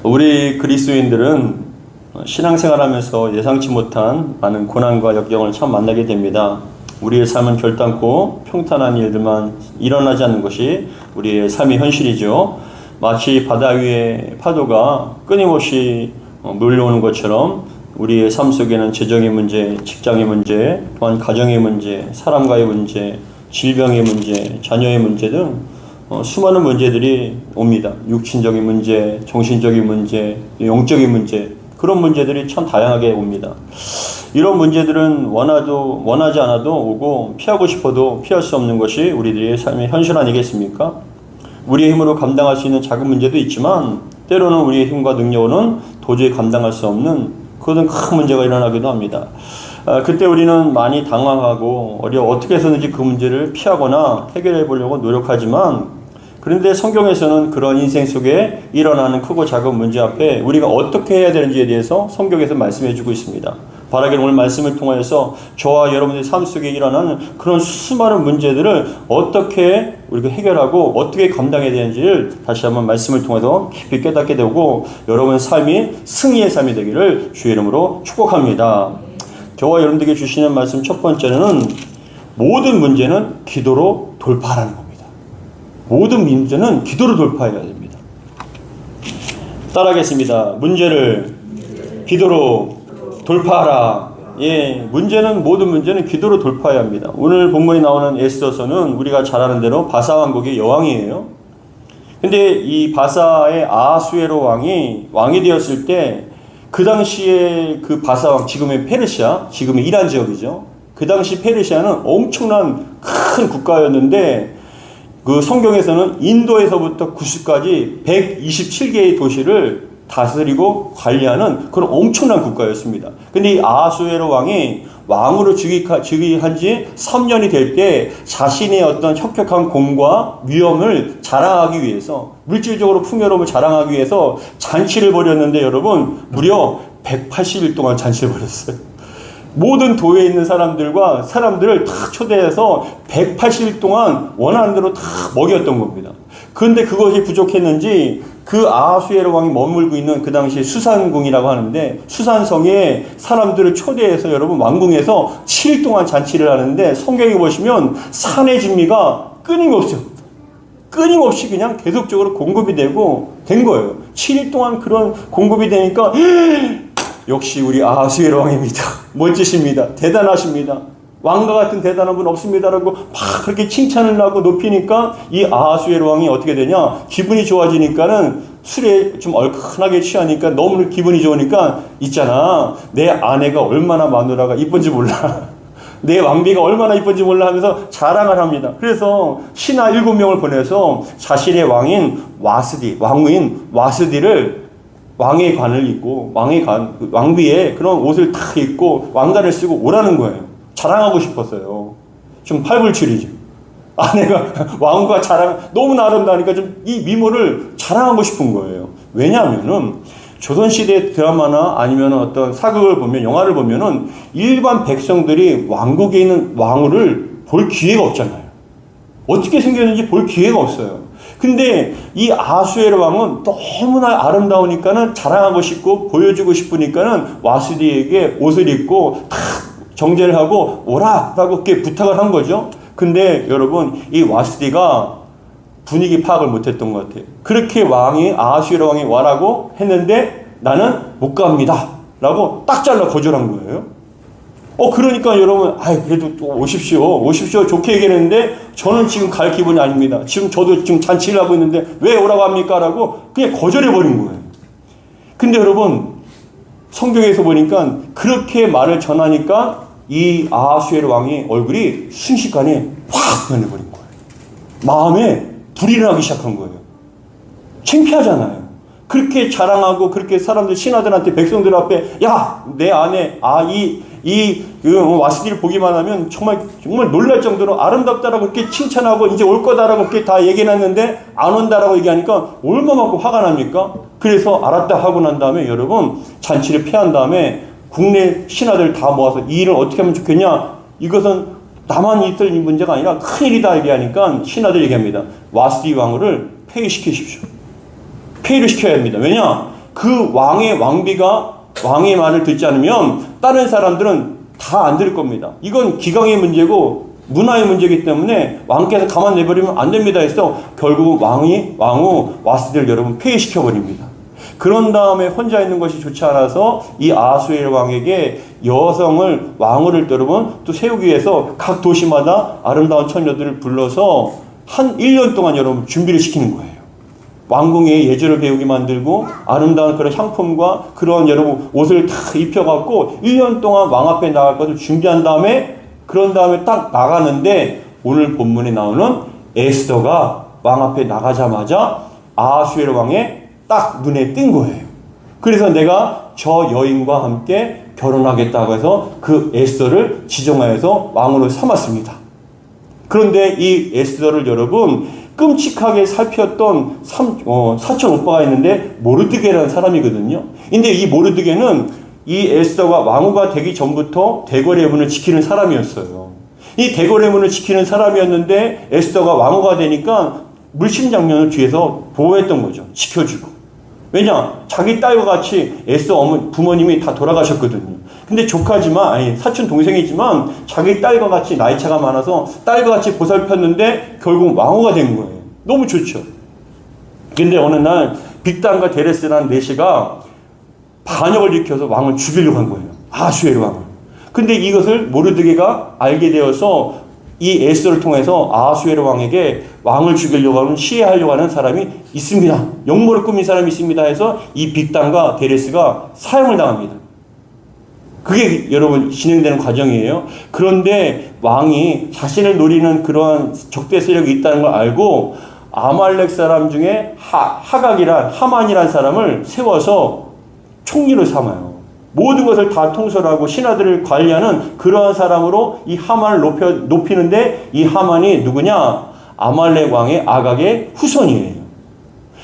우리 그리스도인들은 신앙생활하면서 예상치 못한 많은 고난과 역경을 참 만나게 됩니다. 우리의 삶은 결단코 평탄한 일들만 일어나지 않는 것이 우리의 삶의 현실이죠. 마치 바다 위의 파도가 끊임없이 몰려오는 것처럼 우리의 삶 속에는 재정의 문제, 직장의 문제, 또한 가정의 문제, 사람과의 문제, 질병의 문제, 자녀의 문제 등 수많은 문제들이 옵니다. 육신적인 문제, 정신적인 문제, 영적인 문제, 그런 문제들이 참 다양하게 옵니다. 이런 문제들은 원하지 않아도 오고 피하고 싶어도 피할 수 없는 것이 우리들의 삶의 현실 아니겠습니까? 우리의 힘으로 감당할 수 있는 작은 문제도 있지만 때로는 우리의 힘과 능력으로는 도저히 감당할 수 없는 그런 큰 문제가 일어나기도 합니다. 그때 우리는 많이 당황하고 어떻게 해서든지 그 문제를 피하거나 해결해 보려고 노력하지만, 그런데 성경에서는 그런 인생 속에 일어나는 크고 작은 문제 앞에 우리가 어떻게 해야 되는지에 대해서 성경에서 말씀해 주고 있습니다. 바라기는 오늘 말씀을 통하여서 저와 여러분의 삶 속에 일어나는 그런 수많은 문제들을 어떻게 우리가 해결하고 어떻게 감당해야 되는지를 다시 한번 말씀을 통해서 깊이 깨닫게 되고 여러분의 삶이 승리의 삶이 되기를 주의 이름으로 축복합니다. 저와 여러분들에게 주시는 말씀 첫 번째는 모든 문제는 기도로 돌파하라는 겁니다. 모든 문제는 기도로 돌파해야 됩니다. 따라하겠습니다. 문제를 기도로 돌파하라. 모든 문제는 기도로 돌파해야 합니다. 오늘 본문에 나오는 에스더서는 우리가 잘 아는 대로 바사 왕국의 여왕이에요. 근데 이 바사의 아하수에로 왕이 되었을 때 그 당시에 그 바사 왕, 지금의 페르시아, 지금의 이란 지역이죠. 그 당시 페르시아는 엄청난 큰 국가였는데 그 성경에서는 인도에서부터 구스까지 127개의 도시를 다스리고 관리하는 그런 엄청난 국가였습니다. 근데 이 아하수에로 왕이 왕으로 즉위한 지 3년이 될 때 자신의 어떤 혁혁한 공과 위엄을 자랑하기 위해서, 물질적으로 풍요로움을 자랑하기 위해서 잔치를 벌였는데 여러분, 무려 180일 동안 잔치를 벌였어요. 모든 도에 있는 사람들을 다 초대해서 180일 동안 원하는 대로 다 먹였던 겁니다. 그런데 그것이 부족했는지 그 아하수에로 왕이 머물고 있는 그 당시 수산궁이라고 하는데, 수산성에 사람들을 초대해서 여러분 왕궁에서 7일 동안 잔치를 하는데, 성경에 보시면 산의 진미가 끊임없이 그냥 계속적으로 공급이 되고 된 거예요. 7일 동안 그런 공급이 되니까 역시 우리 아하수에로 왕입니다. 멋지십니다. 대단하십니다. 왕과 같은 대단한 분 없습니다라고 막 그렇게 칭찬을 하고 높이니까 이 아하수에로 왕이 어떻게 되냐, 기분이 좋아지니까는 술에 좀 얼큰하게 취하니까 너무 기분이 좋으니까, 있잖아, 내 아내가 얼마나 마누라가 이쁜지 몰라, 내 왕비가 얼마나 이쁜지 몰라 하면서 자랑을 합니다. 그래서 신하 7명을 보내서 자신의 왕인 와스디를 왕의 관을 입고 왕비의 그런 옷을 다 입고 왕관을 쓰고 오라는 거예요. 자랑하고 싶었어요. 좀 팔불출이죠. 아내가 왕과 너무나 아름다우니까 좀 이 미모를 자랑하고 싶은 거예요. 왜냐하면은 조선시대 드라마나 아니면 어떤 사극을 보면, 영화를 보면은 일반 백성들이 왕국에 있는 왕후를 볼 기회가 없잖아요. 어떻게 생겼는지 볼 기회가 없어요. 근데 이 아하수에로 왕은 너무나 아름다우니까는 자랑하고 싶고 보여주고 싶으니까는 와스디에게 옷을 입고 탁 정제를 하고 오라라고 이렇게 부탁을 한 거죠. 근데 여러분, 이 와스디가 분위기 파악을 못했던 것 같아요. 그렇게 아하수에로 왕이 와라고 했는데 나는 못 갑니다 라고 딱 잘라 거절한 거예요. 그러니까 여러분, 그래도 또 오십시오 좋게 얘기했는데, 저는 지금 갈 기분이 아닙니다. 저도 지금 잔치를 하고 있는데 왜 오라고 합니까? 라고 그냥 거절해버린 거예요. 근데 여러분, 성경에서 보니까 그렇게 말을 전하니까 이 아하수에로 왕의 얼굴이 순식간에 확 변해버린 거예요. 마음에 불이 나기 시작한 거예요. 창피하잖아요. 그렇게 자랑하고 그렇게 사람들, 신하들한테, 백성들 앞에, 야, 내 아내, 와스디를 보기만 하면 정말 놀랄 정도로 아름답다라고 그렇게 칭찬하고 이제 올 거다라고 그렇게 다 얘기해놨는데 안 온다라고 얘기하니까 얼마만큼 화가 납니까? 그래서 알았다 하고 난 다음에 여러분, 잔치를 폐한 다음에 국내 신하들 다 모아서 이 일을 어떻게 하면 좋겠냐, 이것은 나만 있을 문제가 아니라 큰일이다 얘기하니까 신하들 얘기합니다. 와스디 왕후를 폐위시키십시오. 폐위를 시켜야 합니다. 왜냐? 그 왕의 말을 듣지 않으면 다른 사람들은 다 안 들을 겁니다. 이건 기강의 문제고 문화의 문제이기 때문에 왕께서 가만 내버리면 안 됩니다 해서 결국은 왕후 와스디를 여러분 폐위시켜버립니다. 그런 다음에 혼자 있는 것이 좋지 않아서 이 아하수에로 왕에게 여성을 왕후를 여러분 또 세우기 위해서 각 도시마다 아름다운 처녀들을 불러서 한 1년 동안 여러분 준비를 시키는 거예요. 왕궁의 예절을 배우게 만들고 아름다운 그런 향품과 그런 여러분 옷을 다 입혀갖고 1년 동안 왕 앞에 나갈 것을 준비한 다음에 그런 다음에 딱 나가는데 오늘 본문에 나오는 에스더가 왕 앞에 나가자마자 아하수에로 왕의 딱 눈에 띈 거예요. 그래서 내가 저 여인과 함께 결혼하겠다고 해서 그 에스더를 지정하여서 왕으로 삼았습니다. 그런데 이 에스더를 여러분 끔찍하게 살폈던 사촌 오빠가 있는데 모르드게라는 사람이거든요. 근데 이 모르드게는 이 에스더가 왕후가 되기 전부터 대궐의 문을 지키는 사람이었어요. 이 대궐의 문을 지키는 사람이었는데 에스더가 왕후가 되니까 물심장면을 뒤에서 보호했던 거죠. 지켜주고. 왜냐? 자기 딸과 같이 에스더 부모님이 다 돌아가셨거든요. 근데 사촌 동생이지만 자기 딸과 같이 나이 차가 많아서 딸과 같이 보살폈는데 결국 왕후가 된 거예요. 너무 좋죠. 근데 어느 날 빅단과 데레스라는 내시가 반역을 일으켜서 왕을 죽이려고 한 거예요. 아하수에로 왕을. 근데 이것을 모르드게가 알게 되어서 이 에스더를 통해서 아하수에로 왕에게 왕을 죽이려고 하는 시해하려고 하는 사람이 있습니다. 역모를 꾸민 사람이 있습니다 해서 이 빅단과 데레스가 사형을 당합니다. 그게 여러분 진행되는 과정이에요. 그런데 왕이 자신을 노리는 그러한 적대 세력이 있다는 걸 알고 아말렉 사람 중에 하만이라는 사람을 세워서 총리를 삼아요. 모든 것을 다 통솔하고 신하들을 관리하는 그러한 사람으로 이 하만을 높이는데 이 하만이 누구냐? 아말렉 왕의 아각의 후손이에요.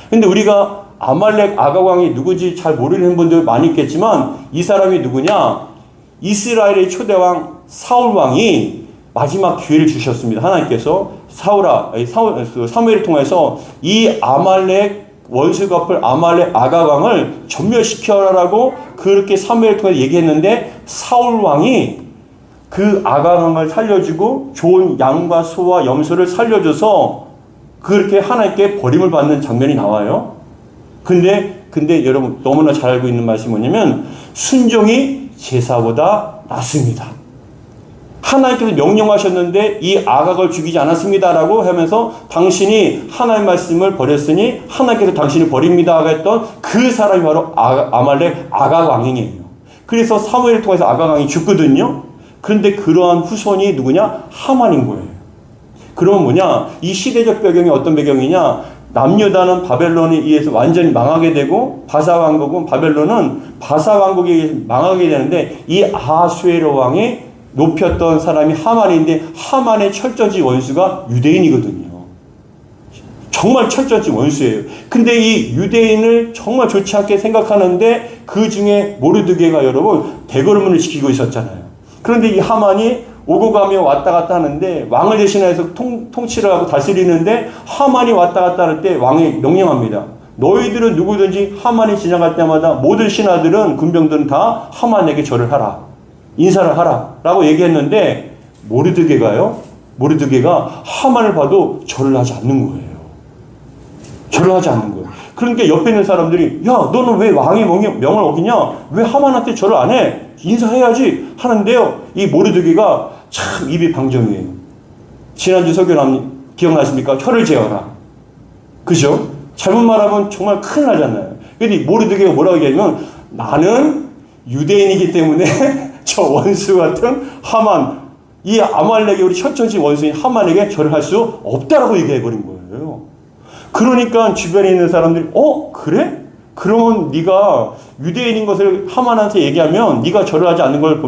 근데 우리가 아말렉 아각 왕이 누구지 잘 모르는 분들 많이 있겠지만 이 사람이 누구냐? 이스라엘의 초대왕 사울 왕이 마지막 기회를 주셨습니다. 하나님께서 사무엘을 통해서 이 아말렉 원수 갚을 아말렉 아각 왕을 전멸시켜라라고 그렇게 사무엘을 통해 얘기했는데 사울 왕이 그 아각 왕을 살려주고 좋은 양과 소와 염소를 살려줘서 그렇게 하나님께 버림을 받는 장면이 나와요. 근데 여러분 너무나 잘 알고 있는 말씀이 뭐냐면 순종이 제사보다 낫습니다. 하나님께서 명령하셨는데 이 아각을 죽이지 않았습니다라고 하면서 당신이 하나님 말씀을 버렸으니 하나님께서 당신을 버립니다 했던 그 사람이 바로 아말렉 아각 왕이에요. 그래서 사무엘을 통해서 아각 왕이 죽거든요. 그런데 그러한 후손이 누구냐? 하만인 거예요. 그러면 뭐냐? 이 시대적 배경이 어떤 배경이냐? 남유다는 바벨론에 의해서 완전히 망하게 되고 바사 왕국은 바벨론은 바사 왕국에 의해서 망하게 되는데 이 아하수에로 왕이 높였던 사람이 하만인데 하만의 철저지 원수가 유대인이거든요. 정말 철저지 원수예요. 근데 이 유대인을 정말 좋지 않게 생각하는데 그 중에 모르드게가 여러분 대궐문을 지키고 있었잖아요. 그런데 이 하만이 오고 가며 왔다 갔다 하는데 왕을 대신해서 통치를 하고 다스리는데 하만이 왔다 갔다 할 때 왕이 명령합니다. 너희들은 누구든지 하만이 지나갈 때마다 모든 신하들은 군병들은 다 하만에게 절을 하라. 인사를 하라. 라고 얘기했는데 모르드게가 하만을 봐도 절을 하지 않는 거예요. 절을 하지 않는 거예요. 그러니까 옆에 있는 사람들이 야 너는 왜 왕의 명을 어기냐? 왜 하만한테 절을 안 해? 인사해야지 하는데요. 이 모르드게가 참 입이 방정이에요. 지난주 설교 기억나십니까? 혀를 재어라. 그죠? 잘못 말하면 정말 큰일 나잖아요. 근데 모르드게가 뭐라고 얘기하냐면 나는 유대인이기 때문에 저 원수 같은 하만, 이 아말렉의 우리 철저지 원수인 하만에게 절을 할 수 없다라고 얘기해버린 거예요. 그러니까 주변에 있는 사람들이 그래? 그러면 네가 유대인인 것을 하만한테 얘기하면 네가 절을 하지 않는 걸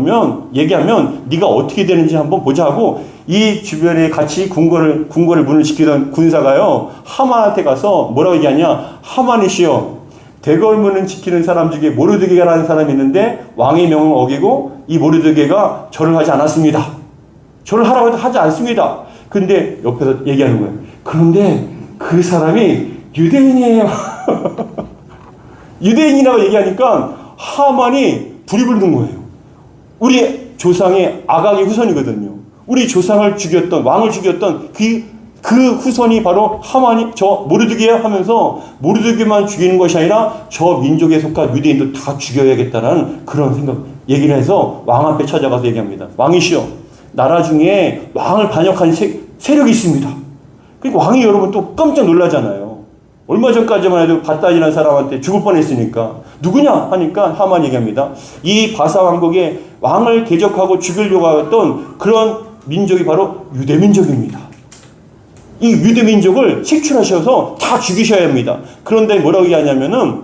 얘기하면 네가 어떻게 되는지 한번 보자 하고 이 주변에 같이 궁궐을 문을 지키던 군사가요 하만한테 가서 뭐라고 얘기하냐? 하만이시여 대궐문을 지키는 사람 중에 모르드게라는 사람이 있는데 왕의 명을 어기고 이 모르드게가 절을 하지 않았습니다. 절을 하라고 해도 하지 않습니다. 근데 옆에서 얘기하는 거예요. 그런데 그 사람이 유대인이에요. 유대인이라고 얘기하니까 하만이 불이 붙는 거예요. 우리 조상의 아각의 후손이거든요. 우리 조상을 죽였던, 왕을 죽였던 그 후손이 바로 하만이 저 모르드게야 하면서 모르드게만 죽이는 것이 아니라 저 민족에 속한 유대인들 다 죽여야겠다라는 그런 생각, 얘기를 해서 왕 앞에 찾아가서 얘기합니다. 왕이시여, 나라 중에 왕을 반역한 세력이 있습니다. 그러니까 왕이 여러분 또 깜짝 놀라잖아요. 얼마 전까지만 해도 바다이라는 사람한테 죽을 뻔했으니까 누구냐 하니까 하만 얘기합니다. 이 바사 왕국의 왕을 대적하고 죽이려고 했던 그런 민족이 바로 유대민족입니다. 이 유대민족을 색출하셔서 다 죽이셔야 합니다. 그런데 뭐라고 얘기하냐면은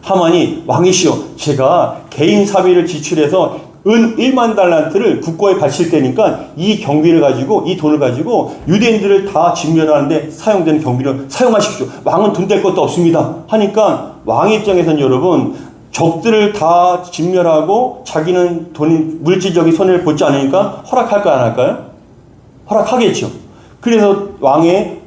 하만이 왕이시여, 제가 개인 사비를 지출해서 은 1만 달란트를 국고에 바칠 때니까 이 경비를 가지고, 이 돈을 가지고 유대인들을 다 진멸하는데 사용되는 경비를 사용하십시오. 왕은 돈 될 것도 없습니다. 하니까 왕 입장에서는 여러분, 적들을 다 진멸하고 자기는 물질적인 손해를 보지 않으니까 허락할까요, 안 할까요? 허락하겠죠. 그래서 왕의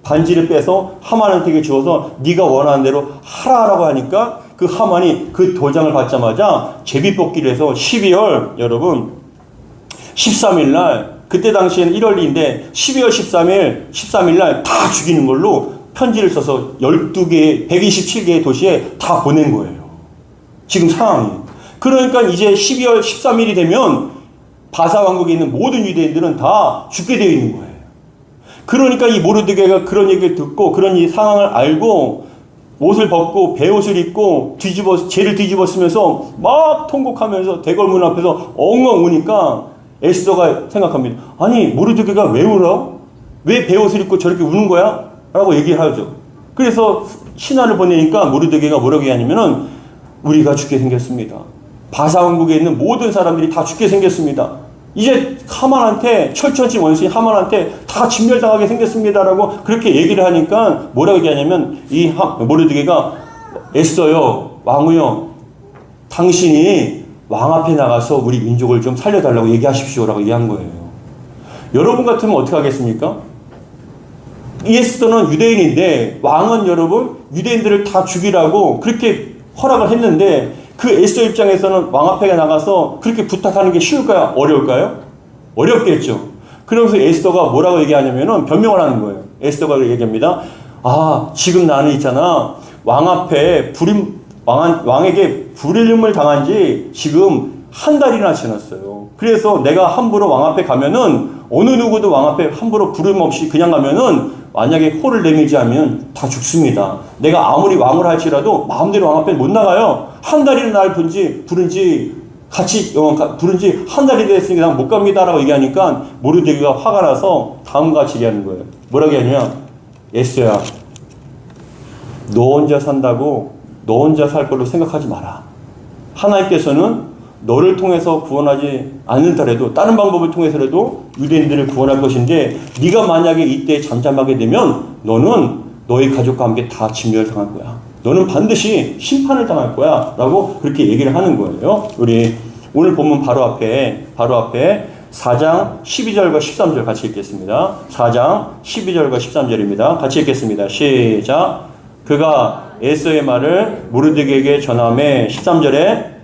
반지를 빼서 하만한테 주어서 네가 원하는 대로 하라라고 하니까 그 하만이 그 도장을 받자마자 제비뽑기를 해서 12월 여러분 13일 날, 그때 당시에는 1월인데 12월 13일 날 다 죽이는 걸로 편지를 써서 12개, 127개의 도시에 다 보낸 거예요. 지금 상황이. 그러니까 이제 12월 13일이 되면 바사 왕국에 있는 모든 유대인들은 다 죽게 되어 있는 거예요. 그러니까 이 모르드게가 그런 얘기를 듣고 그런 이 상황을 알고 옷을 벗고 베옷을 입고 죄를 뒤집어 쓰면서 막 통곡하면서 대궐문 앞에서 엉엉 우니까 에스더가 생각합니다. 아니, 모르드게가 왜 울어? 왜 베옷을 입고 저렇게 우는 거야? 라고 얘기를 하죠. 그래서 신하를 보내니까 모르드게가 뭐라고 얘기하냐면은 우리가 죽게 생겼습니다. 바사 왕국에 있는 모든 사람들이 다 죽게 생겼습니다. 이제 하만한테, 철천지 원수인 하만한테 다 진멸당하게 생겼습니다라고 그렇게 얘기를 하니까 뭐라고 얘기하냐면 이 모르드게가 에스더요, 왕후요, 당신이 왕 앞에 나가서 우리 민족을 좀 살려달라고 얘기하십시오라고 얘기한 거예요. 여러분 같으면 어떻게 하겠습니까? 이 에스더는 유대인인데 왕은 여러분 유대인들을 다 죽이라고 그렇게 허락을 했는데 그 에스더 입장에서는 왕 앞에 나가서 그렇게 부탁하는 게 쉬울까요? 어려울까요? 어렵겠죠. 그러면서 에스더가 뭐라고 얘기하냐면은 변명을 하는 거예요. 에스더가 얘기합니다. 아, 지금 나는 있잖아. 왕 앞에 왕에게 불임을 당한 지 지금 한 달이나 지났어요. 그래서 내가 함부로 왕 앞에 가면은 어느 누구도 왕 앞에 함부로 부름 없이 그냥 가면은 만약에 코를 내밀지 않으면 다 죽습니다. 내가 아무리 왕을 할지라도 마음대로 왕 앞에 못 나가요. 한 달이나 날 부른지 한 달이 됐으니까 난 못 갑니다라고 얘기하니까 모르드게가 화가 나서 다음과 같이 얘기하는 거예요. 뭐라고 하냐면 에스더야, 너 혼자 산다고 너 혼자 살 걸로 생각하지 마라. 하나님께서는 너를 통해서 구원하지 않는다래도 다른 방법을 통해서라도 유대인들을 구원할 것인데 네가 만약에 이때 잠잠하게 되면 너는 너희 가족과 함께 다 진멸당할 거야. 너는 반드시 심판을 당할 거야 라고 그렇게 얘기를 하는 거예요. 우리 오늘 본문 바로 앞에 4장 12절과 13절 같이 읽겠습니다. 4장 12절과 13절입니다. 같이 읽겠습니다. 시작. 그가 에스더의 말을 모르드게에게 전하매 13절에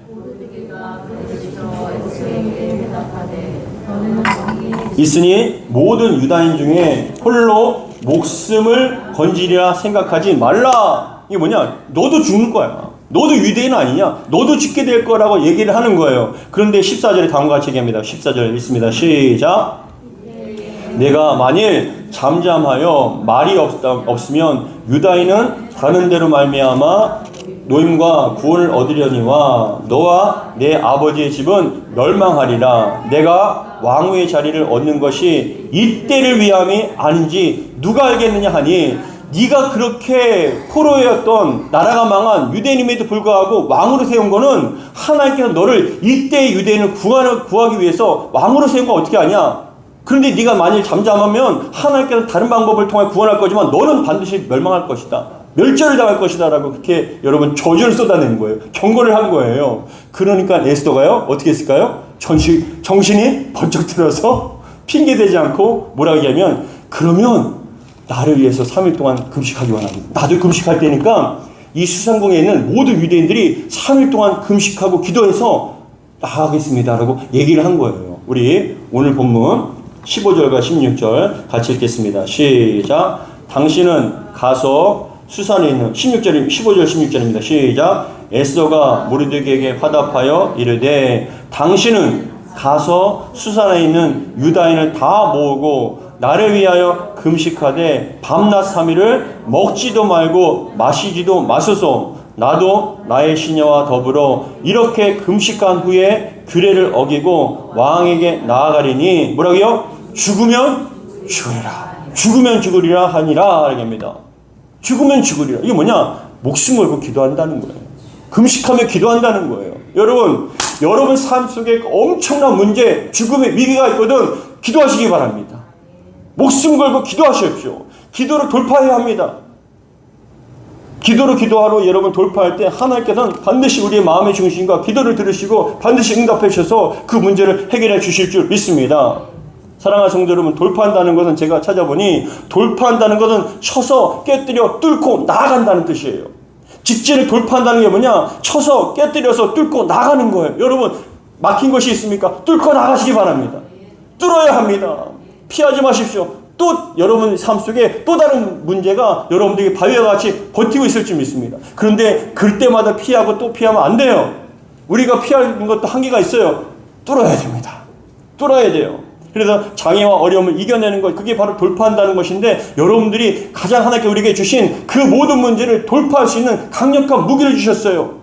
있으니 모든 유다인 중에 홀로 목숨을 건지리라 생각하지 말라. 이게 뭐냐? 너도 죽는 거야. 너도 유대인 아니냐? 너도 죽게 될 거라고 얘기를 하는 거예요. 그런데 14절에 다음과 같이 얘기합니다. 14절 읽습니다. 시작. 내가 만일 잠잠하여 말이 없으면 유다인은 다른 데로 말미암아 노임과 구원을 얻으려니와 너와 내 아버지의 집은 멸망하리라. 내가 왕후의 자리를 얻는 것이 이때를 위함이 아닌지 누가 알겠느냐 하니 네가 그렇게 포로였던 나라가 망한 유대인임에도 불구하고 왕으로 세운 거는 하나님께서 너를 이때의 유대인을 구하기 위해서 왕으로 세운 거 어떻게 아냐? 그런데 네가 만일 잠잠하면 하나님께서 다른 방법을 통해 구원할 거지만 너는 반드시 멸망할 것이다. 멸절을 당할 것이다 라고 그렇게 여러분 저주를 쏟아낸 거예요. 경고를 한 거예요. 그러니까 에스더가요 어떻게 했을까요? 정신이 번쩍 들어서 핑계대지 않고 뭐라고 얘기하면 그러면 나를 위해서 3일 동안 금식하기 원합니다. 나도 금식할 테니까 이 수상궁에 있는 모든 유대인들이 3일 동안 금식하고 기도해서 나가겠습니다라고 얘기를 한 거예요. 우리 오늘 본문 15절과 16절 같이 읽겠습니다. 시작. 당신은 가서 수산에 있는 15절 16절입니다. 시작. 에스더가 모르드게에게 화답하여 이르되 당신은 가서 수산에 있는 유다인을 다 모으고 나를 위하여 금식하되 밤낮 3일을 먹지도 말고 마시지도 마소서. 나도 나의 시녀와 더불어 이렇게 금식한 후에 규례를 어기고 왕에게 나아가리니 뭐라고요? 죽으면 죽으리라. 죽으면 죽으리라 하니라. 이렇게 합니다. 죽으면 죽으리라. 이게 뭐냐? 목숨 걸고 기도한다는 거예요. 금식하며 기도한다는 거예요. 여러분 삶 속에 엄청난 문제, 죽음의 위기가 있거든. 기도하시기 바랍니다. 목숨 걸고 기도하십시오. 기도로 돌파해야 합니다. 기도로 기도하러 여러분 돌파할 때 하나님께서는 반드시 우리의 마음의 중심과 기도를 들으시고 반드시 응답해 주셔서 그 문제를 해결해 주실 줄 믿습니다. 사랑하는 성도 여러분, 돌파한다는 것은 제가 찾아보니 돌파한다는 것은 쳐서 깨뜨려 뚫고 나아간다는 뜻이에요. 직진을 돌파한다는 게 뭐냐? 쳐서 깨뜨려서 뚫고 나가는 거예요. 여러분 막힌 것이 있습니까? 뚫고 나가시기 바랍니다. 뚫어야 합니다. 피하지 마십시오. 또 여러분 삶 속에 또 다른 문제가 여러분들에게 바위와 같이 버티고 있을 줄 믿습니다. 그런데 그때마다 피하고 또 피하면 안 돼요. 우리가 피하는 것도 한계가 있어요. 뚫어야 됩니다. 뚫어야 돼요. 그래서 장애와 어려움을 이겨내는 것, 그게 바로 돌파한다는 것인데, 여러분들이 가장 하나님께 우리에게 주신 그 모든 문제를 돌파할 수 있는 강력한 무기를 주셨어요.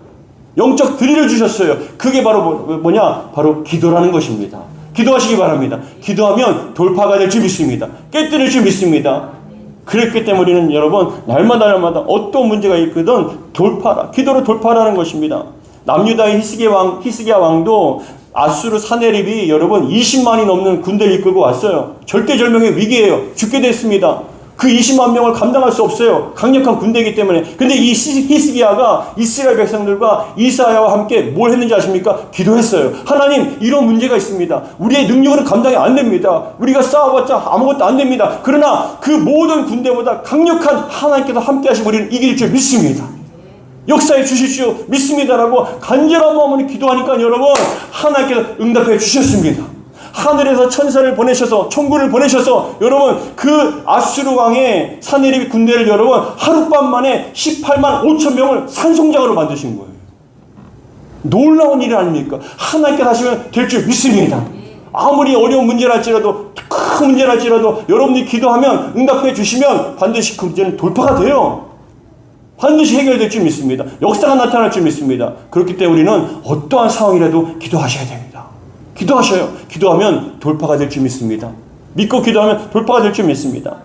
영적 드릴을 주셨어요. 그게 바로 뭐냐? 바로 기도라는 것입니다. 기도하시기 바랍니다. 기도하면 돌파가 될 줄 믿습니다. 깨뜨릴 줄 믿습니다. 그렇기 때문에 우리는 여러분 날마다 어떤 문제가 있거든 돌파라, 기도로 돌파라는 것입니다. 남유다의 히스기야 왕도 아수르 사네립이 여러분 20만이 넘는 군대를 이끌고 왔어요. 절대절명의 위기예요. 죽게 됐습니다. 그 20만 명을 감당할 수 없어요. 강력한 군대이기 때문에. 근데 이 히스기야가 이스라엘 백성들과 이사야와 함께 뭘 했는지 아십니까? 기도했어요. 하나님, 이런 문제가 있습니다. 우리의 능력으로는 감당이 안 됩니다. 우리가 싸워봤자 아무것도 안 됩니다. 그러나 그 모든 군대보다 강력한 하나님께서 함께 하시고 우리는 이길 줄 믿습니다. 역사해 주십시오. 믿습니다라고 간절한 마음으로 기도하니까 여러분 하나님께서 응답해 주셨습니다. 하늘에서 천사를 보내셔서 천군을 보내셔서 여러분 그 아수르 왕의 사네립 군대를 여러분 하룻밤 만에 18만 5천 명을 산송장으로 만드신 거예요. 놀라운 일 아닙니까? 하나님께서 하시면 될 줄 믿습니다. 아무리 어려운 문제랄지라도 큰 문제랄지라도 여러분들이 기도하면 응답해 주시면 반드시 그 문제는 돌파가 돼요. 반드시 해결될 줄 믿습니다. 역사가 나타날 줄 믿습니다. 그렇기 때문에 우리는 어떠한 상황이라도 기도하셔야 됩니다. 기도하셔요. 기도하면 돌파가 될 줄 믿습니다. 믿고 기도하면 돌파가 될 줄 믿습니다.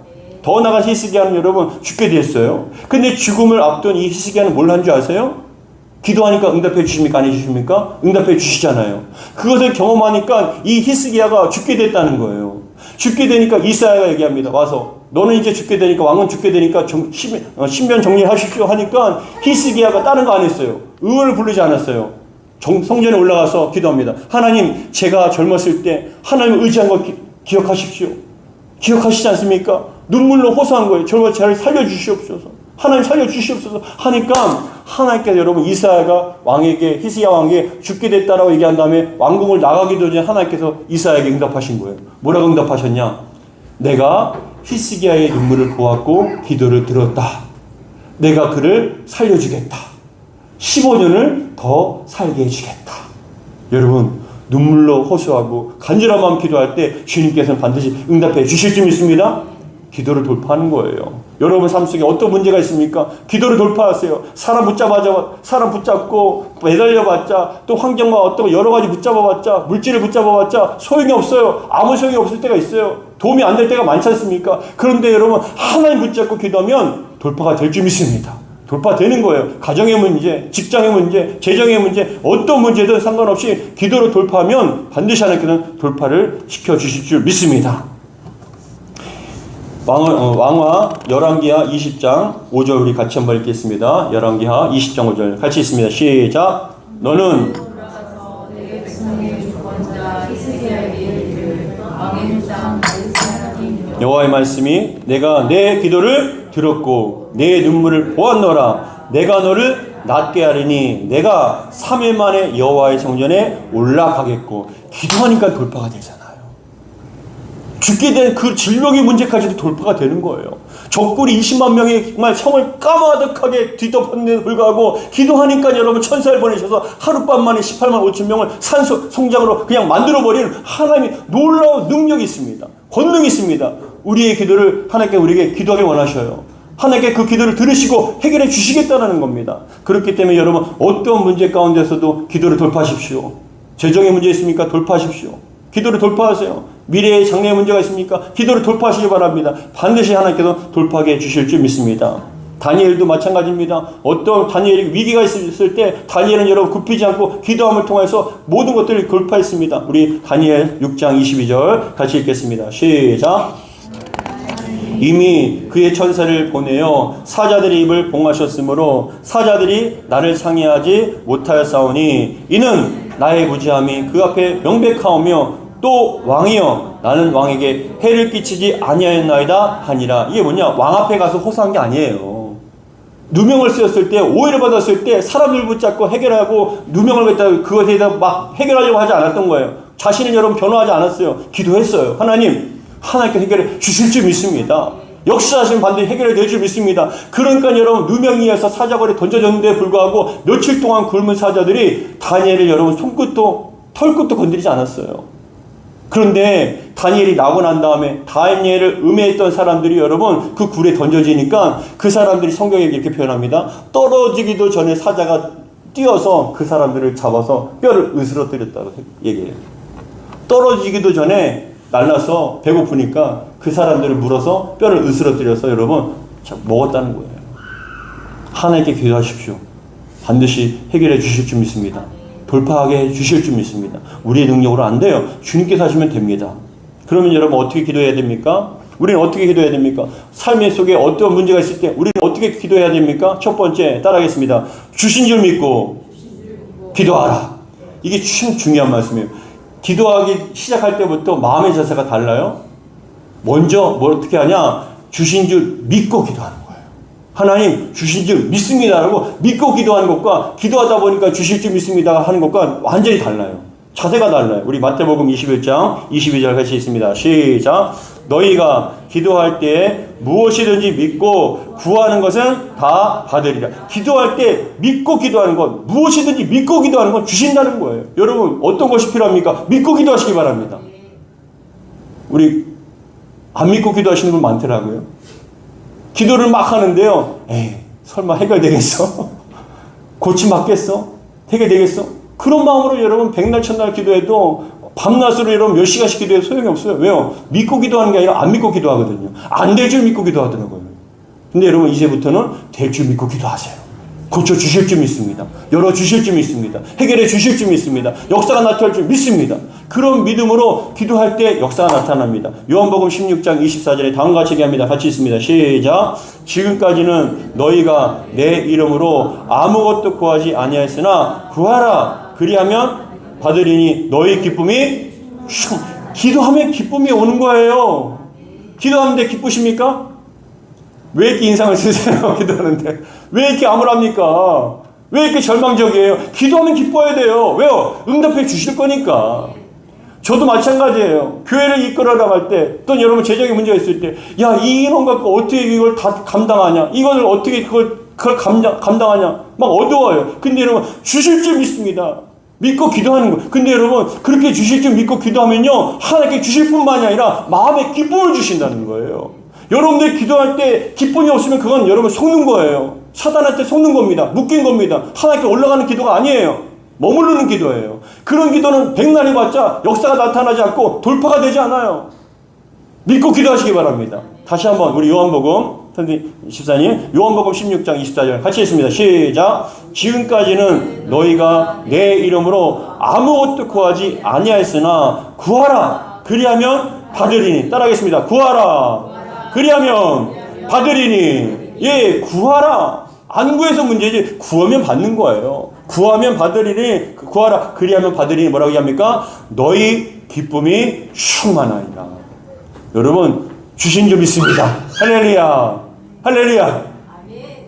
더 나아가 히스기야는 여러분 죽게 됐어요. 근데 죽음을 앞둔 이 히스기야는 뭘 한 줄 아세요? 기도하니까 응답해 주십니까? 안 해주십니까? 응답해 주시잖아요. 그것을 경험하니까 이 히스기야가 죽게 됐다는 거예요. 죽게 되니까 이사야가 얘기합니다. 와서 너는 이제 죽게 되니까, 왕은 죽게 되니까 신변 정리하십시오 하니까 히스기야가 다른 거 안 했어요. 의원을 부르지 않았어요. 성전에 올라가서 기도합니다. 하나님, 제가 젊었을 때 하나님을 의지한 거 기억하십시오. 기억하시지 않습니까? 눈물로 호소한 거예요. 저를 살려주시옵소서. 하나님 살려주시옵소서 하니까 하나님께서 여러분 이사야가 왕에게, 히스기야 왕에게 죽게 됐다라고 얘기한 다음에 왕궁을 나가기도 전에 하나님께서 이사야에게 응답하신 거예요. 뭐라고 응답하셨냐? 내가 히스기야의 눈물을 보았고 기도를 들었다. 내가 그를 살려주겠다. 15년을 더 살게 해주겠다. 여러분 눈물로 호소하고 간절한 마음 기도할 때 주님께서는 반드시 응답해 주실 줄 믿습니다. 기도를 돌파하는 거예요. 여러분 삶 속에 어떤 문제가 있습니까? 기도를 돌파하세요. 사람 붙잡고 매달려봤자 또 환경과 어떤 여러 가지 붙잡아봤자 물질을 붙잡아봤자 소용이 없어요. 아무 소용이 없을 때가 있어요. 도움이 안 될 때가 많지 않습니까? 그런데 여러분 하나님 붙잡고 기도하면 돌파가 될 줄 믿습니다. 돌파되는 거예요. 가정의 문제, 직장의 문제, 재정의 문제, 어떤 문제든 상관없이 기도로 돌파하면 반드시 하나님께서는 돌파를 시켜주실 줄 믿습니다. 왕화 열왕기하 20장 5절 우리 같이 한번 읽겠습니다. 열왕기하 20장 5절 같이 있습니다. 시작. 너는 여호와의 말씀이 내가 내 기도를 들었고 내 눈물을 보았노라. 내가 너를 낫게 하리니 내가 3일 만에 여호와의 성전에 올라가겠고. 기도하니까 돌파가 되잖아요. 죽게 된 그 질병의 문제까지도 돌파가 되는 거예요. 적군이 20만 명이 정말 성을 까마득하게 뒤덮었는데도 불구하고 기도하니까 여러분 천사를 보내셔서 하룻밤 만에 18만 5천 명을 산소 송장으로 그냥 만들어버리는 하나님의 놀라운 능력이 있습니다. 권능이 있습니다. 우리의 기도를 하나님께 우리에게 기도하길 원하셔요. 하나님께 그 기도를 들으시고 해결해 주시겠다는 겁니다. 그렇기 때문에 여러분 어떤 문제 가운데서도 기도를 돌파하십시오. 재정의 문제 있습니까? 돌파하십시오. 기도를 돌파하세요. 미래의 장래의 문제가 있습니까? 기도를 돌파하시기 바랍니다. 반드시 하나님께서 돌파하게 해주실 줄 믿습니다. 다니엘도 마찬가지입니다. 어떤 다니엘이 위기가 있을 때 다니엘은 여러분 굽히지 않고 기도함을 통해서 모든 것들을 돌파했습니다. 우리 다니엘 6장 22절 같이 읽겠습니다. 시작. 이미 그의 천사를 보내어 사자들의 입을 봉하셨으므로 사자들이 나를 상해하지 못하였사오니 이는 나의 무지함이 그 앞에 명백하오며 또 왕이여 나는 왕에게 해를 끼치지 아니하였나이다 하니라. 이게 뭐냐? 왕 앞에 가서 호소한 게 아니에요. 누명을 쓰였을 때, 오해를 받았을 때 사람들 붙잡고 해결하고 누명을 갖다 그것에 대해서 막 해결하려고 하지 않았던 거예요. 자신은 여러분 변호하지 않았어요. 기도했어요. 하나님께 해결해 주실 줄 믿습니다. 역사하시면 반드시 해결해 줄 줄 믿습니다. 그러니까 여러분 누명이어서 사자벌에 던져졌는데 불구하고 며칠 동안 굶은 사자들이 다니엘을 여러분 손끝도 털끝도 건드리지 않았어요. 그런데 다니엘이 나고 난 다음에 다니엘을 음해했던 사람들이 여러분 그 굴에 던져지니까 그 사람들이 성경에 이렇게 표현합니다. 떨어지기도 전에 사자가 뛰어서 그 사람들을 잡아서 뼈를 으스러뜨렸다고 얘기해요. 떨어지기도 전에 날라서 배고프니까 그 사람들을 물어서 뼈를 으스러뜨려서 여러분 먹었다는 거예요. 하나님께 기도하십시오. 반드시 해결해 주실 줄 믿습니다. 돌파하게 해 주실 줄 믿습니다. 우리의 능력으로 안 돼요. 주님께서 하시면 됩니다. 그러면 여러분 어떻게 기도해야 됩니까? 우리는 어떻게 기도해야 됩니까? 삶의 속에 어떤 문제가 있을 때 우리는 어떻게 기도해야 됩니까? 첫 번째 따라하겠습니다. 주신 줄 믿고 기도하라. 이게 참 중요한 말씀이에요. 기도하기 시작할 때부터 마음의 자세가 달라요. 먼저 뭘 어떻게 하냐? 주신 줄 믿고 기도하는 거예요. 하나님 주신 줄 믿습니다라고 믿고 기도하는 것과 기도하다 보니까 주실 줄 믿습니다 하는 것과 완전히 달라요. 자세가 달라요. 우리 마태복음 21장 22절 같이 있습니다. 시작. 너희가 기도할 때 무엇이든지 믿고 구하는 것은 다 받으리라. 기도할 때 믿고 기도하는 것, 무엇이든지 믿고 기도하는 건 주신다는 거예요. 여러분 어떤 것이 필요합니까? 믿고 기도하시기 바랍니다. 우리 안 믿고 기도하시는 분 많더라고요. 기도를 막 하는데요. 에이, 설마 해결되겠어? 고침받겠어? 해결되겠어? 그런 마음으로 여러분 백날 천날 기도해도 밤낮으로 여러분 몇 시간씩 기도해도 소용이 없어요. 왜요? 믿고 기도하는 게 아니라 안 믿고 기도하거든요. 안 될 줄 믿고 기도하더라고요. 근데 여러분 이제부터는 될 줄 믿고 기도하세요. 고쳐주실 줄 믿습니다. 열어주실 줄 믿습니다. 해결해 주실 줄 믿습니다. 역사가 나타날 줄 믿습니다. 그런 믿음으로 기도할 때 역사가 나타납니다. 요한복음 16장 24절에 다음과 같이 얘기합니다. 같이 있습니다. 시작. 지금까지는 너희가 내 이름으로 아무것도 구하지 아니하였으나 구하라. 그리하면 받으리니 너희 기쁨이 기도하면 기쁨이 오는 거예요. 기도하는데 기쁘십니까? 왜 이렇게 인상을 쓰세요? 기도하는데 왜 이렇게 암울합니까? 왜 이렇게 절망적이에요? 기도하면 기뻐야 돼요. 왜요? 응답해 주실 거니까. 저도 마찬가지예요. 교회를 이끌어 나갈 때, 또 여러분 재정의 문제가 있을 때, 야, 이 인원 갖고 어떻게 이걸 다 감당하냐? 이걸 어떻게 그걸 감당하냐? 막 어두워요. 근데 여러분 주실 줄 믿습니다. 믿고 기도하는 거예요. 근데 여러분 그렇게 주실 줄 믿고 기도하면요, 하나님께 주실 뿐만이 아니라 마음에 기쁨을 주신다는 거예요. 여러분들 기도할 때 기쁨이 없으면 그건 여러분 속는 거예요. 사단한테 속는 겁니다. 묶인 겁니다. 하나님께 올라가는 기도가 아니에요. 머무르는 기도예요. 그런 기도는 백날 해봤자 역사가 나타나지 않고 돌파가 되지 않아요. 믿고 기도하시기 바랍니다. 다시 한번 우리 요한복음 선생님, 집사님, 요한복음 16장 24절 같이 있습니다. 시작. 지금까지는 너희가 내 이름으로 아무것도 구하지 아니하였으나 구하라. 그리하면 받으리니. 따라하겠습니다. 구하라. 그리하면 받으리니. 예, 구하라. 안 구해서 문제지 구하면 받는 거예요. 구하면 받으리니. 구하라. 그리하면 받으리니. 뭐라고 얘기합니까? 너희 기쁨이 충만하리라. 여러분 주신 줄 믿습니다. 할렐루야. 할렐루야.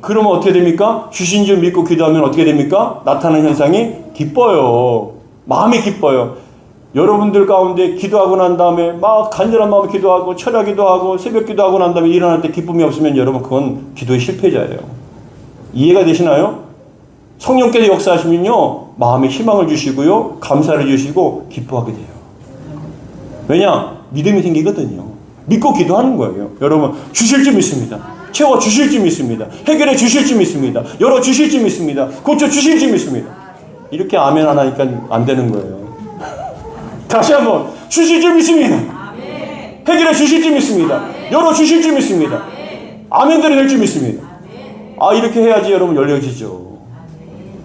그러면 어떻게 됩니까? 주신 줄 믿고 기도하면 어떻게 됩니까? 나타나는 현상이 기뻐요. 마음이 기뻐요. 여러분들 가운데 기도하고 난 다음에 막 간절한 마음에 기도하고 철야 기도하고 새벽 기도하고 난 다음에 일어날 때 기쁨이 없으면 여러분 그건 기도의 실패자예요. 이해가 되시나요? 성령께서 역사하시면요 마음에 희망을 주시고요 감사를 주시고 기뻐하게 돼요. 왜냐? 믿음이 생기거든요. 믿고 기도하는 거예요. 여러분 주실 줄 믿습니다. 채워 주실 줄 믿습니다. 해결해 주실 줄 믿습니다. 열어 주실 줄 믿습니다. 고쳐 주실 줄 믿습니다. 이렇게 아멘 안 하니까 안 되는 거예요. 다시 한번 주실 줄 믿습니다. 해결해 주실 줄 믿습니다. 열어 주실 줄 믿습니다. 아멘대로 될 줄 믿습니다. 아 이렇게 해야지 여러분 열려지죠.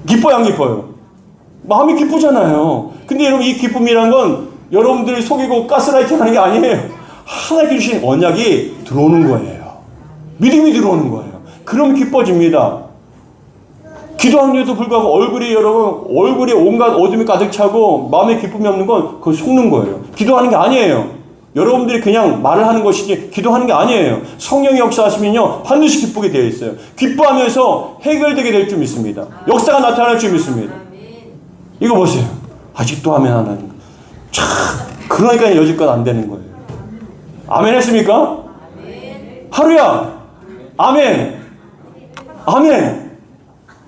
기뻐요 안 기뻐요? 마음이 기쁘잖아요. 근데 여러분 이 기쁨이란 건 여러분들이 속이고 가스라이팅 하는 게 아니에요. 하나님께 주신 언약이 들어오는 거예요. 믿음이 들어오는 거예요. 그럼 기뻐집니다. 기도하는데도 불구하고 얼굴에 온갖 어둠이 가득 차고 마음에 기쁨이 없는 건 그거 속는 거예요. 기도하는 게 아니에요. 여러분들이 그냥 말을 하는 것이지 기도하는 게 아니에요. 성령이 역사하시면요 반드시 기쁘게 되어 있어요. 기뻐하면서 해결되게 될 줄 믿습니다. 역사가 나타날 줄 믿습니다. 이거 보세요. 아직도 아멘 안 하는 거. 참 그러니까 여지껏 안 되는 거예요. 아멘 했습니까? 하루야 아멘 아멘.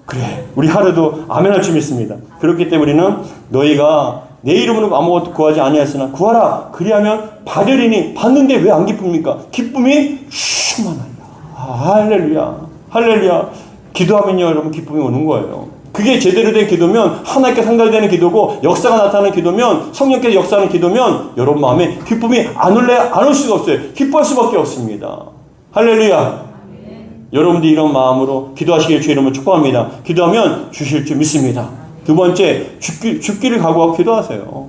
그래 우리 하루도 아멘 할 줄 믿습니다. 그렇기 때문에 우리는 너희가 내 이름으로 아무것도 구하지 아니하였으나 구하라 그리하면 받으리니 받는데 왜 안 기쁩니까? 기쁨이 충만하리라. 할렐루야 할렐루야. 기도하면요 여러분 기쁨이 오는 거예요. 그게 제대로 된 기도면 하나님께 상달되는 기도고 역사가 나타나는 기도면 성령께서 역사하는 기도면 여러분 마음에 기쁨이 안 올 수가 없어요. 기뻐할 수밖에 없습니다. 할렐루야. 여러분들이 이런 마음으로 기도하시길 주의 이름으로 축복합니다. 기도하면 주실 줄 믿습니다. 두 번째, 죽기를 각오하고 기도하세요.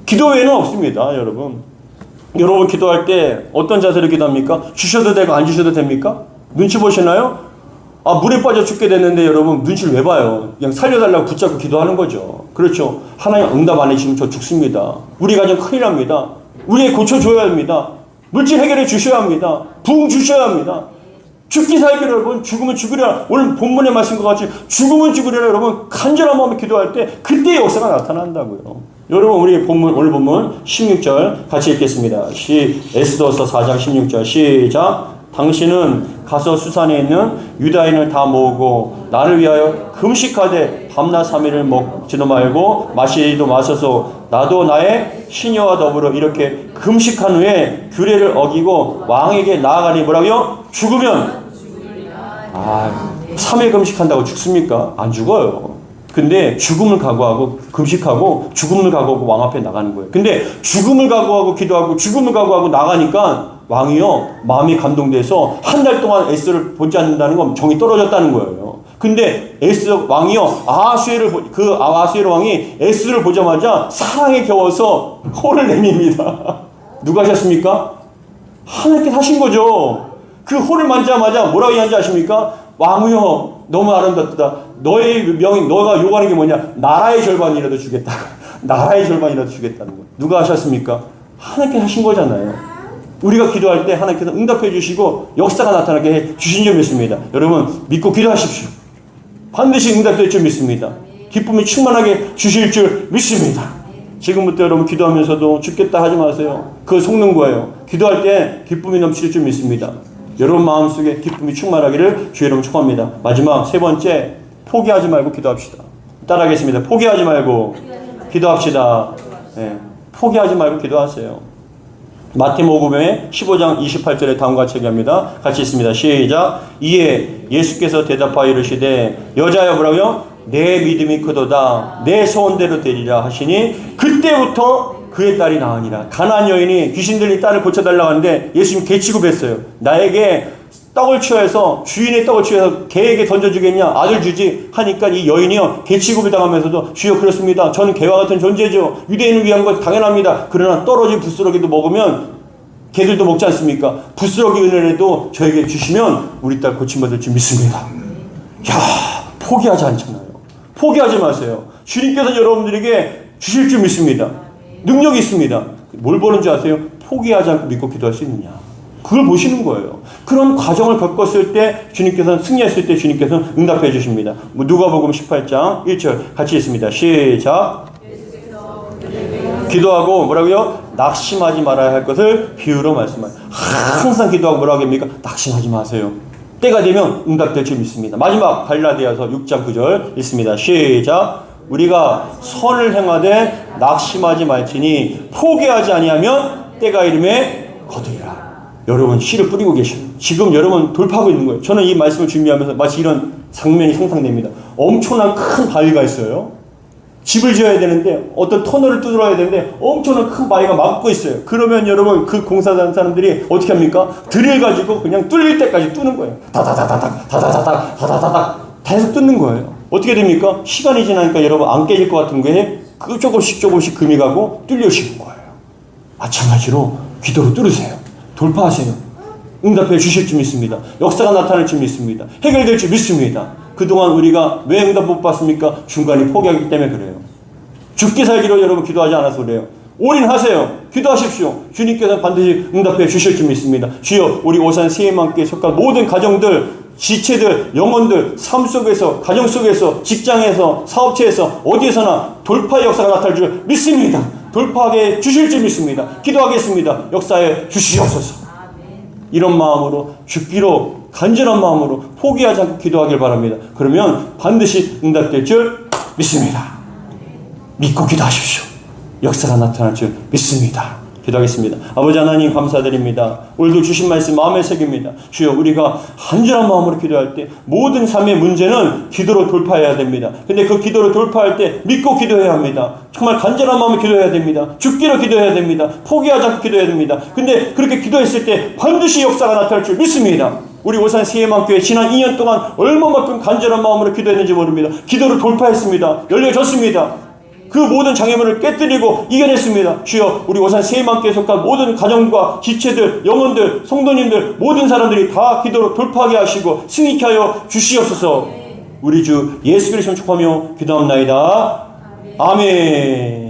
기도 외에는 없습니다, 여러분. 여러분 기도할 때 어떤 자세로 기도합니까? 주셔도 되고 안 주셔도 됩니까? 눈치 보시나요? 아, 물에 빠져 죽게 됐는데 여러분 눈치를 왜 봐요? 그냥 살려달라고 붙잡고 기도하는 거죠. 그렇죠. 하나님 응답 안 해주시면 저 죽습니다. 우리 가정 큰일 납니다. 우리 고쳐줘야 합니다. 물질 해결해 주셔야 합니다. 부흥 주셔야 합니다. 죽기 살기를 여러분 죽으면 죽으리라. 오늘 본문의 말씀과 같이 죽으면 죽으리라 여러분 간절한 마음에 기도할 때 그때의 역사가 나타난다고요. 여러분 우리 본문 오늘 본문 16절 같이 읽겠습니다. 에스더서 4장 16절 시작. 당신은 가서 수산에 있는 유다인을 다 모으고 나를 위하여 금식하되 밤낮 3일을 먹지도 말고 마시지도 마셔서 나도 나의 시녀와 더불어 이렇게 금식한 후에 규례를 어기고 왕에게 나아가니 뭐라고요? 죽으면 3일 금식한다고 죽습니까? 안 죽어요. 근데 죽음을 각오하고 금식하고 죽음을 각오하고 왕 앞에 나가는 거예요. 근데 죽음을 각오하고 기도하고 죽음을 각오하고 나가니까 왕이요 마음이 감동돼서 한 달 동안 에스더를 보지 않는다는 건 정이 떨어졌다는 거예요. 근데 에스더 왕이요 아하수에로 왕이 에스더를 보자마자 사랑에 겨워서 혼을 내밉니다. 누가 하셨습니까? 하나님께서 하신 거죠. 그 혼을 만지자마자 뭐라고 하는지 아십니까? 왕이여 너무 아름답다. 너의 명이 너가 요구하는 게 뭐냐? 나라의 절반이라도 주겠다. 나라의 절반이라도 주겠다는 거. 누가 하셨습니까? 하나님께서 하신 거잖아요. 우리가 기도할 때 하나님께서 응답해 주시고 역사가 나타나게 해 주신 줄 믿습니다. 여러분 믿고 기도하십시오. 반드시 응답될 줄 믿습니다. 기쁨이 충만하게 주실 줄 믿습니다. 지금부터 여러분 기도하면서도 죽겠다 하지 마세요. 그거 속는 거예요. 기도할 때 기쁨이 넘칠 줄 믿습니다. 여러분 마음속에 기쁨이 충만하기를 주의 이름으로 축복합니다. 마지막 세 번째, 포기하지 말고 기도합시다. 따라하겠습니다. 포기하지 말고 기도합시다. 네. 포기하지 말고 기도하세요. 마태복음의 15장 28절에 다음과 같이 얘기합니다. 같이 있습니다. 시작. 이에 예수께서 대답하여 이르시되 여자여 뭐라고요? 내 믿음이 크도다. 내 소원대로 되리라 하시니 그때부터 그의 딸이 나으니라. 가나안 여인이 귀신 들린 딸을 고쳐달라고 하는데 예수님이 개치고 뵀어요. 나에게 떡을 취해서 주인의 떡을 취해서 개에게 던져주겠냐? 아들 주지 하니까 이 여인이요 개치고를 당하면서도 주여 그렇습니다. 저는 개와 같은 존재죠. 유대인을 위한 것 당연합니다. 그러나 떨어진 부스러기도 먹으면 개들도 먹지 않습니까? 부스러기 은혜라도 저에게 주시면 우리 딸 고침받을 줄 믿습니다. 야 포기하지 않잖아요. 포기하지 마세요. 주님께서 여러분들에게 주실 줄 믿습니다. 능력이 있습니다. 뭘 보는 줄 아세요? 포기하지 않고 믿고 기도할 수 있느냐. 그걸 보시는 거예요. 그런 과정을 겪었을 때 주님께서는 승리했을 때 주님께서는 응답해 주십니다. 누가복음 18장 1절 같이 읽습니다. 시작. 기도하고 뭐라고요? 낙심하지 말아야 할 것을 비유로 말씀하세요. 항상 기도하고 뭐라고 합니까? 낙심하지 마세요. 때가 되면 응답될 줄 믿습니다. 마지막 갈라디아서 6장 9절 읽습니다. 시작. 우리가 선을 행하되 낙심하지 말지니 포기하지 아니하면 때가 이름에 거두리라. 여러분 씨를 뿌리고 계셔요. 지금 여러분 돌파하고 있는 거예요. 저는 이 말씀을 준비하면서 마치 이런 장면이 상상됩니다. 엄청난 큰 바위가 있어요. 집을 지어야 되는데 어떤 터널을 뚫어야 되는데 엄청난 큰 바위가 막고 있어요. 그러면 여러분 그 공사하는 사람들이 어떻게 합니까? 드릴 가지고 그냥 뚫릴 때까지 뚫는 거예요. 다다다다닥 다다다닥 다다다닥 계속 뚫는 거예요. 어떻게 됩니까? 시간이 지나니까 여러분 안 깨질 것 같은 거에 그 조금씩 금이 가고 뚫려지는 거예요. 마찬가지로 기도로 뚫으세요. 돌파하세요. 응답해 주실 줄 믿습니다. 역사가 나타날 줄 믿습니다. 해결될 줄 믿습니다. 그동안 우리가 왜 응답 못 받습니까? 중간에 포기하기 때문에 그래요. 죽기 살기로 여러분 기도하지 않아서 그래요. 올인하세요. 기도하십시오. 주님께서 반드시 응답해 주실 줄 믿습니다. 주여, 우리 오산 세임함께 속한 모든 가정들, 지체들, 영혼들, 삶 속에서, 가정 속에서, 직장에서, 사업체에서, 어디에서나 돌파의 역사가 나타날 줄 믿습니다. 돌파하게 주실 줄 믿습니다. 기도하겠습니다. 역사에 주시옵소서. 이런 마음으로 죽기로 간절한 마음으로 포기하지 않고 기도하길 바랍니다. 그러면 반드시 응답될 줄 믿습니다. 믿고 기도하십시오. 역사가 나타날 줄 믿습니다. 기도하겠습니다. 아버지 하나님 감사드립니다. 오늘도 주신 말씀 마음에 새깁니다. 주여, 우리가 간절한 마음으로 기도할 때 모든 삶의 문제는 기도로 돌파해야 됩니다. 근데 그 기도로 돌파할 때 믿고 기도해야 합니다. 정말 간절한 마음으로 기도해야 됩니다. 죽기로 기도해야 됩니다. 포기하지 않고 기도해야 됩니다. 근데 그렇게 기도했을 때 반드시 역사가 나타날 줄 믿습니다. 우리 오산 세임함교회 지난 2년 동안 얼마만큼 간절한 마음으로 기도했는지 모릅니다. 기도로 돌파했습니다. 열려졌습니다. 그 모든 장애물을 깨뜨리고 이겨냈습니다. 주여, 우리 오산 세임함교회에 속한 모든 가정과 지체들, 영혼들, 성도님들, 모든 사람들이 다 기도로 돌파하게 하시고 승리케 하여 주시옵소서. 우리 주 예수 그리스도를 축복하며 기도합나이다. 아멘.